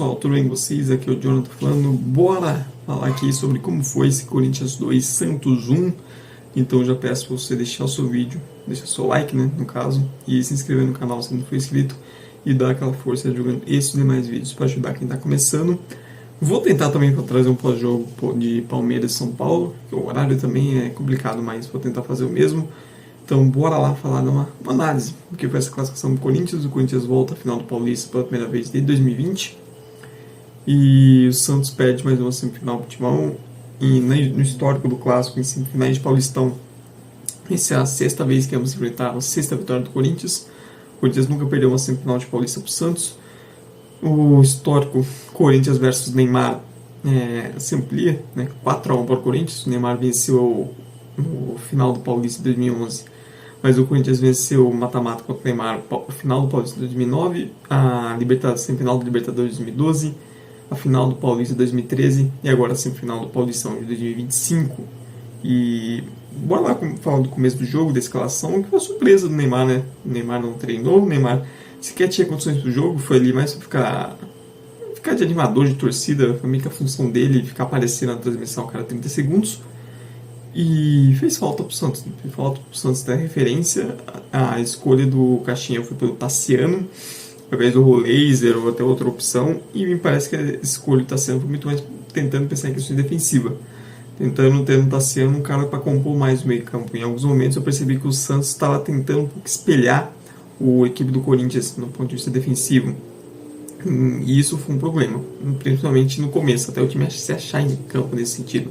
pessoal, tudo bem com vocês? Aqui é o Jonathan falando. Bora falar aqui sobre como foi esse Corinthians 2 Santos 1. Então já peço para você deixar o seu vídeo, deixar seu like, né, no caso, e se inscrever no canal se não for inscrito e dar aquela força jogando esses demais vídeos para ajudar quem está começando. Vou tentar também trazer um pós-jogo de Palmeiras e São Paulo, que o horário também é complicado, mas vou tentar fazer o mesmo. Então bora lá falar de uma análise do que foi essa classificação do Corinthians. O Corinthians volta à final do Paulista pela primeira vez desde 2020. E o Santos perde mais uma semifinal pro Timão. E no histórico do clássico, em semifinais de Paulistão, essa é a sexta vez que vamos enfrentar a sexta vitória do Corinthians. O Corinthians nunca perdeu uma semifinal de Paulista pro Santos. O histórico Corinthians versus Neymar se amplia, né? 4-1 para o Corinthians. O Neymar venceu no final do Paulista de 2011. Mas o Corinthians venceu o mata-mata contra o Neymar no final do Paulista de 2009, a semifinal do Libertadores de 2012, a final do Paulista de 2013 e agora a semifinal do Paulistão de 2025. E bora lá falar do começo do jogo, da escalação, que foi a surpresa do Neymar, né? O Neymar não treinou, o Neymar sequer tinha condições do jogo, foi ali mais para ficar de animador de torcida, foi meio que a função dele, ficar aparecendo na transmissão a cada 30 segundos. E fez falta pro Santos, né? Fez falta pro Santos ter referência. A escolha do Caixinha foi pelo Tassiano, ao invés do Laser ou até outra opção. E me parece que a escolha do Tassiano foi muito mais tentando pensar em questões defensivas. Tentando ter no Tassiano um cara para compor mais o meio campo. Em alguns momentos eu percebi que o Santos estava tentando um pouco espelhar a equipe do Corinthians no ponto de vista defensivo. E isso foi um problema, principalmente no começo, até o time se achar em campo nesse sentido.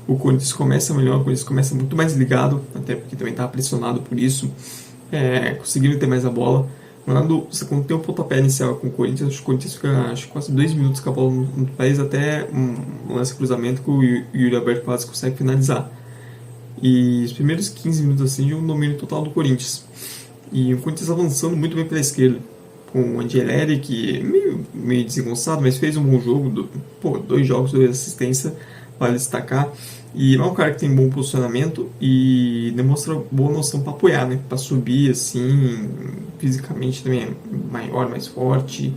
O Corinthians começa melhor, o Corinthians começa muito mais ligado, até porque também estava pressionado por isso, conseguindo ter mais a bola. Quando tem um pontapé inicial com o Corinthians fica quase 2 minutos com a bola no pés, até um lance cruzamento que o Yuri Alberto quase consegue finalizar. E os primeiros 15 minutos assim de um domínio total do Corinthians. E o Corinthians avançando muito bem pela esquerda, com o Angeleri, que meio desengonçado, mas fez um bom jogo, 2 jogos, 2 assistências, vale destacar. E é um cara que tem bom posicionamento e demonstra boa noção para apoiar, né? Para subir assim, fisicamente também é maior, mais forte.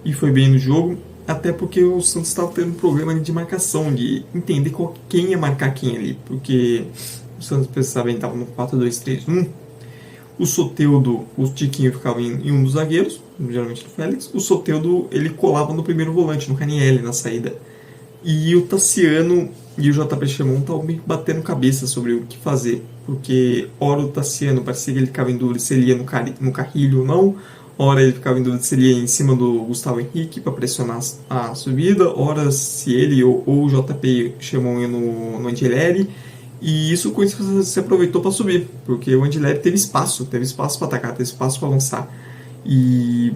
E foi bem no jogo, até porque o Santos estava tendo um problema de marcação, de entender quem ia marcar quem ali. Porque o Santos, precisava estava no 4-2-3-1. O Soteldo, o Tiquinho ficava em um dos zagueiros, geralmente no Félix. O Soteldo, ele colava no primeiro volante, no Ranieri, na saída. E o Tassiano e o JP Chamon estavam meio batendo cabeça sobre o que fazer. Porque, ora o Tassiano parecia que ele ficava em dúvida se ele ia no Carrilho ou não. Ora ele ficava em dúvida se ele ia em cima do Gustavo Henrique para pressionar a subida. Ora se ele ou o JP Chamon ia no Angeleri. E isso o Corinthians se aproveitou para subir. Porque o Angeleri teve espaço para atacar, teve espaço para avançar. E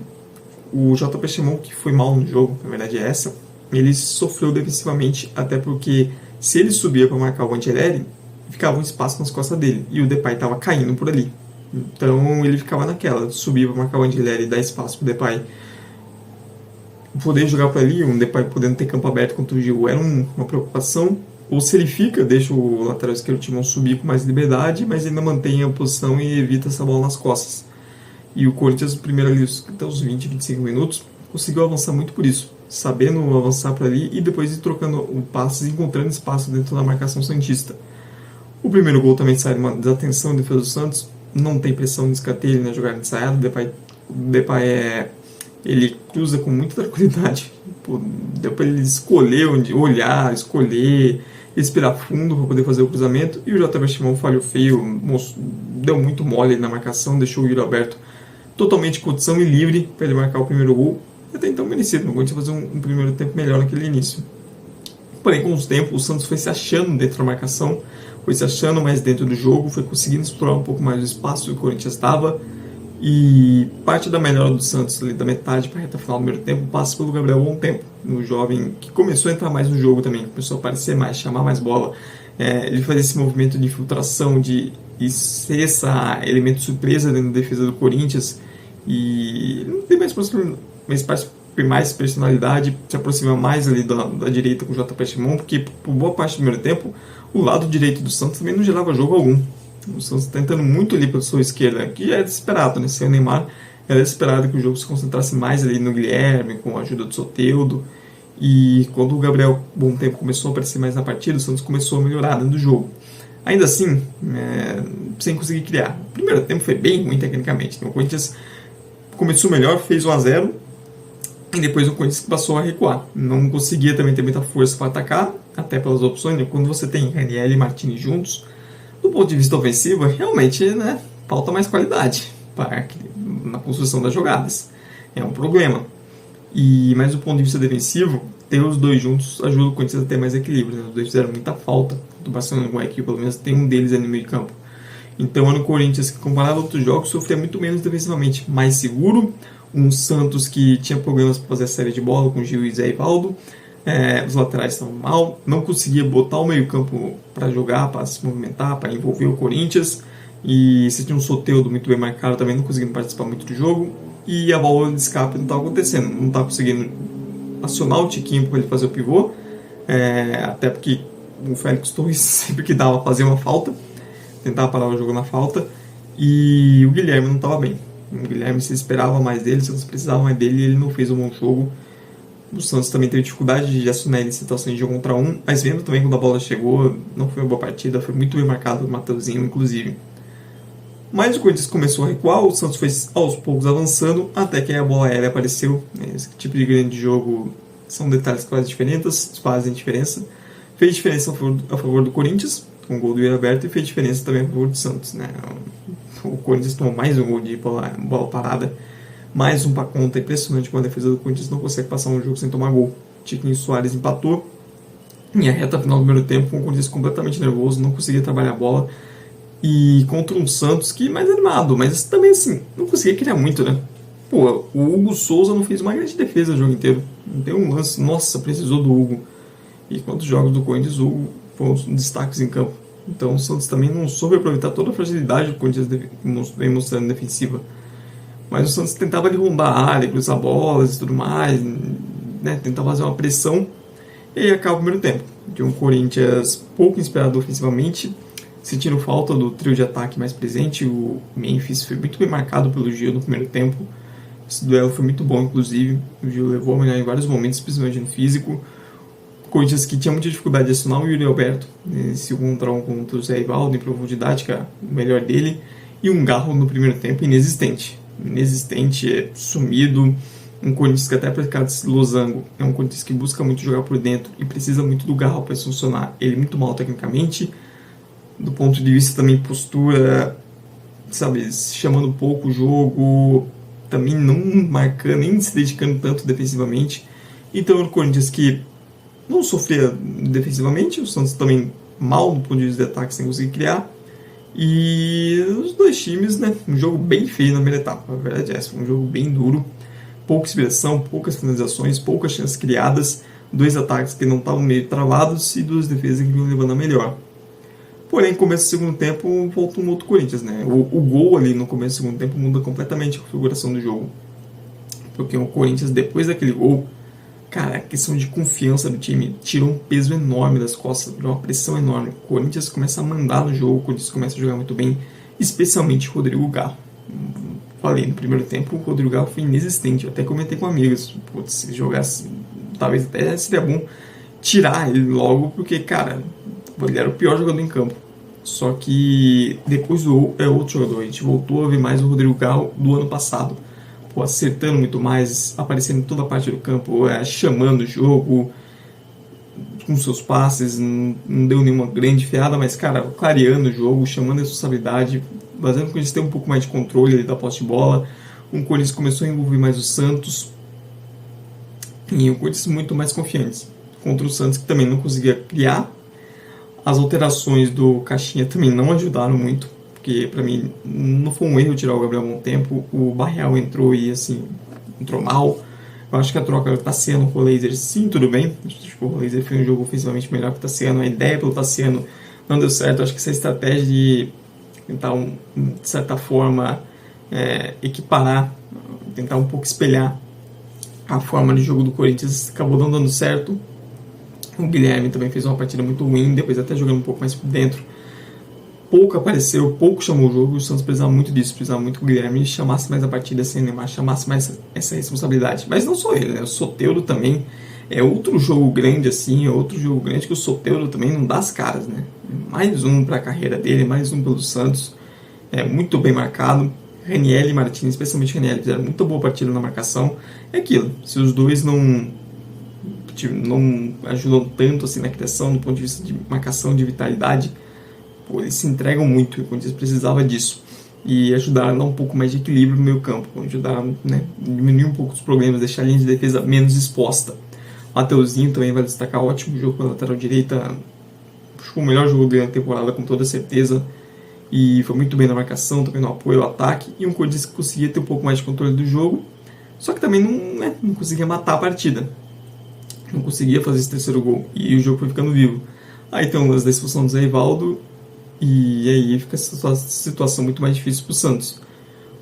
o JP Chamon, que foi mal no jogo, na verdade é essa, ele sofreu defensivamente, até porque se ele subia para marcar o Angeleri, ficava um espaço nas costas dele, e o Depay estava caindo por ali. Então ele ficava naquela, subia para marcar o Angeleri e dar espaço para o Depay poder jogar por ali, um Depay podendo ter campo aberto contra o Gil era uma preocupação. Ou se ele fica, deixa o lateral esquerdo Timão subir com mais liberdade, mas ainda mantém a posição e evita essa bola nas costas. E o Corinthians, primeiro ali, até os 20, 25 minutos, conseguiu avançar muito por isso, sabendo avançar por ali e depois ir trocando o passes e encontrando espaço dentro da marcação santista. O primeiro gol também sai de uma desatenção em defesa do Santos, não tem pressão de escanteio na jogada de ensaiada, o Depay ele cruza com muita tranquilidade, deu para ele escolher onde olhar, escolher, respirar fundo para poder fazer o cruzamento, e o JP Chamon falhou feio, deu muito mole na marcação, deixou o Yuri Alberto totalmente em condição e livre para ele marcar o primeiro gol. Até então merecido, não conseguiu fazer um primeiro tempo melhor naquele início. Porém, com os tempos, o Santos foi se achando dentro da marcação, foi se achando mais dentro do jogo, foi conseguindo explorar um pouco mais o espaço que o Corinthians estava, e parte da melhora do Santos, ali, da metade para a reta final do primeiro tempo, passa pelo Gabriel Bom Tempo, no jovem que começou a entrar mais no jogo também, começou a aparecer mais, chamar mais bola. Ele fazia esse movimento de infiltração, de ser esse elemento surpresa dentro da defesa do Corinthians, e não tem mais personalidade, se aproxima mais ali da direita com o JP Chamon, porque por boa parte do primeiro tempo o lado direito do Santos também não gerava jogo algum. O Santos tentando muito ali pela sua esquerda, que já é desesperado, né? Sem o Neymar era esperado que o jogo se concentrasse mais ali no Guilherme, com a ajuda do Soteldo. E quando o Gabriel Bom Tempo começou a aparecer mais na partida, o Santos começou a melhorar dentro do jogo. Ainda assim, sem conseguir criar. O primeiro tempo foi bem ruim tecnicamente. O Corinthians começou melhor, fez 1-0, e depois o Corinthians passou a recuar. Não conseguia também ter muita força para atacar, até pelas opções. Quando você tem Raniel e Martins juntos, do ponto de vista ofensivo, realmente falta mais qualidade na construção das jogadas. É um problema. Mas do ponto de vista defensivo, ter os dois juntos ajuda o Corinthians a ter mais equilíbrio. Os dois fizeram muita falta do Barcelona com a equipe, pelo menos tem um deles ali no meio de campo. Então é no Corinthians que, comparado a outros jogos, sofria muito menos defensivamente, mais seguro. Um Santos que tinha problemas para fazer a série de bola com Gil e Zé Ivaldo. Os laterais estavam mal, não conseguia botar o meio campo para jogar, para se movimentar, para envolver o Corinthians. E se tinha um Soteldo muito bem marcado também, não conseguindo participar muito do jogo. E a bola de escape não estava acontecendo, não estava conseguindo acionar o Tiquinho para ele fazer o pivô, até porque o Félix Torres sempre que dava fazia uma falta, tentava parar o jogo na falta, e o Guilherme não estava bem. O Guilherme se esperava mais dele, se eles precisavam mais dele, e ele não fez um bom jogo. O Santos também teve dificuldade de acionar ele em situações de 1 contra 1, mas vendo também quando a bola chegou, não foi uma boa partida, foi muito bem marcado o Mateuzinho, inclusive. Mas o Corinthians começou a recuar, o Santos foi aos poucos avançando, até que a bola aérea apareceu. Esse tipo de grande jogo são detalhes que fazem diferença. Fez diferença a favor do Corinthians, com o gol do Yuri Alberto, e fez diferença também a favor do Santos. O Corinthians tomou mais um gol de bola parada, mais um para conta. Impressionante como a defesa do Corinthians não consegue passar um jogo sem tomar gol. Tiquinho Soares empatou, e a reta final do primeiro tempo, com o Corinthians completamente nervoso, não conseguia trabalhar a bola. E contra um Santos que mais animado, mas também assim, não conseguia criar muito, né? Pô, o Hugo Souza não fez uma grande defesa o jogo inteiro. Não tem um lance, nossa, precisou do Hugo. E quantos jogos do Corinthians, o Hugo foram os destaques em campo. Então o Santos também não soube aproveitar toda a fragilidade que o Corinthians vem mostrando defensiva. Mas o Santos tentava ali rondar a área, cruzar bolas e tudo mais, tentava fazer uma pressão. E aí acaba o primeiro tempo, de um Corinthians pouco inspirado ofensivamente, sentindo falta do trio de ataque mais presente. O Memphis foi muito bem marcado pelo Gil no primeiro tempo. Esse duelo foi muito bom, inclusive. O Gil levou a melhor em vários momentos, principalmente no físico. O Corinthians que tinha muita dificuldade de acionar o Yuri Alberto, nesse 1 contra 1 contra o Zé Ivaldo, em profundidade, que é o melhor dele. E um Garro no primeiro tempo inexistente. Sumido. Um Corinthians que até para ficar desse losango, é um Corinthians que busca muito jogar por dentro e precisa muito do Garro para isso funcionar. Ele é muito mal tecnicamente, do ponto de vista também postura, chamando pouco o jogo, também não marcando, nem se dedicando tanto defensivamente. Então o Corinthians que não sofria defensivamente, o Santos também mal no ponto de vista de ataque, sem conseguir criar. E os dois times, um jogo bem feio na primeira etapa, a verdade é essa, foi um jogo bem duro, pouca inspiração, poucas finalizações, poucas chances criadas, dois ataques que não estavam meio travados e duas defesas que vinham levando a melhor. Porém, no começo do segundo tempo, volta um outro Corinthians, O gol ali no começo do segundo tempo muda completamente a configuração do jogo. Porque o Corinthians, depois daquele gol, cara, a questão de confiança do time tirou um peso enorme das costas, tirou uma pressão enorme. O Corinthians começa a mandar no jogo, o Corinthians começa a jogar muito bem, especialmente o Rodrigo Garro. Falei, no primeiro tempo, o Rodrigo Garro foi inexistente. Eu até comentei com amigos, se jogasse, talvez até seria bom tirar ele logo, porque, cara, ele era o pior jogador em campo. Só que depois do gol é outro jogador. A gente voltou a ver mais o Rodrigo Garro do ano passado. Acertando muito mais, aparecendo em toda a parte do campo, chamando o jogo, com seus passes, não deu nenhuma grande fiada, mas, cara, clareando o jogo, chamando a responsabilidade, fazendo com que eles tenham um pouco mais de controle ali da posse de bola. O Corinthians começou a envolver mais o Santos, e o Corinthians muito mais confiantes. Contra o Santos, que também não conseguia criar. As alterações do Caixinha também não ajudaram muito, porque pra mim não foi um erro tirar o Gabriel Bom Tempo. O Barreal entrou e assim, entrou mal. Eu acho que a troca do Tassiano com o Laser, sim, tudo bem. O Laser foi um jogo ofensivamente melhor que o Tassiano. A ideia pelo Tassiano não deu certo. Eu acho que essa estratégia de tentar, de certa forma, equiparar, tentar um pouco espelhar a forma de jogo do Corinthians, acabou não dando certo. O Guilherme também fez uma partida muito ruim, depois até jogando um pouco mais por dentro. pouco apareceu, pouco chamou o jogo. O Santos precisava muito disso, precisava muito que o Guilherme chamasse mais a partida sem Neymar, chamasse mais essa responsabilidade. Mas não só ele, né? O Soteldo também é outro jogo grande assim, é outro jogo grande que o Soteldo também não dá as caras, né? Mais um para a carreira dele, mais um pelo Santos, muito bem marcado. Raniel e Martins, especialmente Raniel, fizeram muita boa partida na marcação. É aquilo, se os dois não ajudam tanto assim na criação, do ponto de vista de marcação, de vitalidade, pô, eles se entregam muito, e o Corinthians precisava disso. E ajudaram a dar um pouco mais de equilíbrio no meio campo, ajudaram, né, diminuir um pouco os problemas, deixar a linha de defesa menos exposta. Mateuzinho também vai destacar, ótimo jogo pela lateral direita, acho que foi o melhor jogo dele na temporada, com toda certeza. E foi muito bem na marcação, também no apoio ao ataque, e um Corinthians que conseguia ter um pouco mais de controle do jogo, só que também não conseguia matar a partida. Não conseguia fazer esse terceiro gol, e o jogo foi ficando vivo. Aí tem o lance da expulsão do Zé Rivaldo, e aí fica essa situação muito mais difícil para o Santos.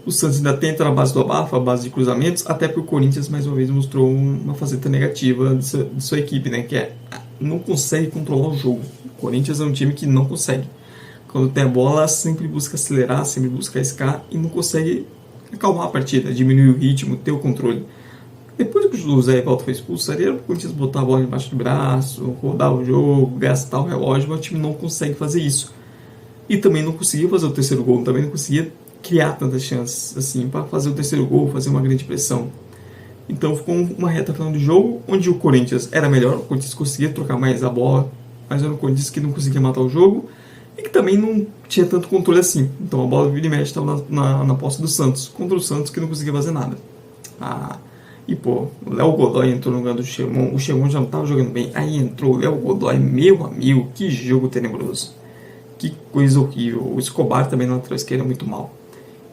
O Santos ainda tenta na base do abafa, a base de cruzamentos, até porque o Corinthians mais uma vez mostrou uma faceta negativa de sua equipe, né? Que não consegue controlar o jogo. O Corinthians é um time que não consegue. Quando tem a bola, sempre busca acelerar, sempre busca arriscar e não consegue acalmar a partida, diminuir o ritmo, ter o controle. Depois que o Zé Rivaldo foi expulso, era o Corinthians botar a bola embaixo do braço, rodar o jogo, gastar o relógio, mas o time não consegue fazer isso. E também não conseguia fazer o terceiro gol, também não conseguia criar tantas chances assim para fazer o terceiro gol, fazer uma grande pressão. Então ficou uma reta final do jogo onde o Corinthians era melhor, o Corinthians conseguia trocar mais a bola, mas era o Corinthians que não conseguia matar o jogo e que também não tinha tanto controle assim. Então a bola vira e mexe estava na posse do Santos, contra o Santos que não conseguia fazer nada. E pô, o Léo Godoy entrou no lugar do Xemon, o Xemon já não estava jogando bem, aí entrou o Léo Godoy, meu amigo, que jogo tenebroso. Que coisa horrível. O Escobar também na lateral esquerda muito mal.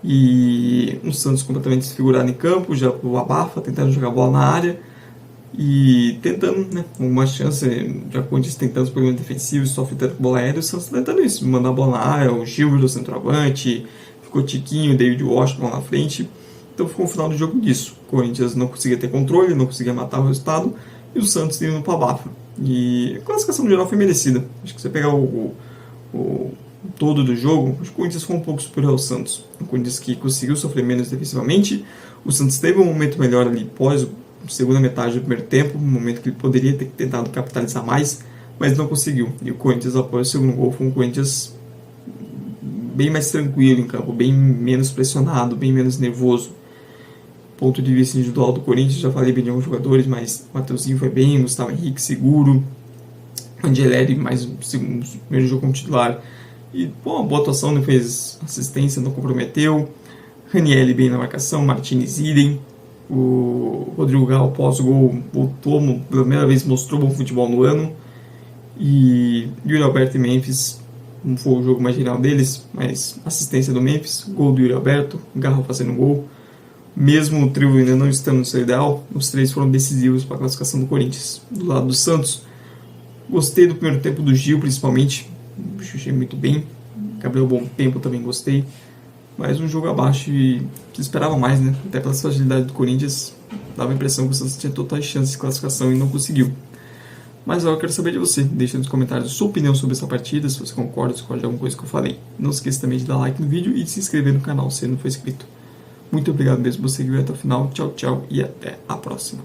E o Santos completamente desfigurado em campo, já o abafa, tentando jogar bola na área e tentando, né, uma chance, já com tentando os problemas defensivos, sofre tanto com bola aérea, o Santos tentando isso, mandar a bola na área, o Gilberto, o centroavante, ficou Tiquinho, David Washington lá na frente. Então ficou o final do jogo disso. O Corinthians não conseguia ter controle, não conseguia matar o resultado e o Santos indo para abafa. E a classificação no geral foi merecida. Acho que você pegar o todo do jogo, o Corinthians foi um pouco superior ao Santos. O Corinthians que conseguiu sofrer menos defensivamente. O Santos teve um momento melhor ali pós a segunda metade do primeiro tempo, um momento que ele poderia ter tentado capitalizar mais, mas não conseguiu. E o Corinthians, após o segundo gol, foi um Corinthians bem mais tranquilo em campo, bem menos pressionado, bem menos nervoso. Ponto de vista individual do Corinthians, já falei bem de alguns jogadores, mas o Mateuzinho foi bem, Gustavo Henrique seguro, Angeleri mais um primeiro jogo como titular. E uma boa atuação, não fez assistência, não comprometeu. Raniel bem na marcação, Martins idem. O Rodrigo Gal, pós-gol, voltou, pela primeira vez mostrou bom futebol no ano. E Yuri Alberto e Memphis, não foi o jogo mais geral deles, mas assistência do Memphis, gol do Yuri Alberto, Garro fazendo gol. Mesmo o trio ainda não estando no seu ideal, os três foram decisivos para a classificação do Corinthians. Do lado do Santos, gostei do primeiro tempo do Gil, principalmente. Achei muito bem. Gabriel Bom Tempo também gostei. Mas um jogo abaixo e que esperava mais, né? Até pela fragilidade do Corinthians, dava a impressão que o Santos tinha totais chances de classificação e não conseguiu. Mas agora eu quero saber de você. Deixa nos comentários a sua opinião sobre essa partida, se você concorda, se concorda de alguma coisa que eu falei. Não esqueça também de dar like no vídeo e de se inscrever no canal se não for inscrito. Muito obrigado mesmo por você que veio até o final. Tchau, tchau e até a próxima.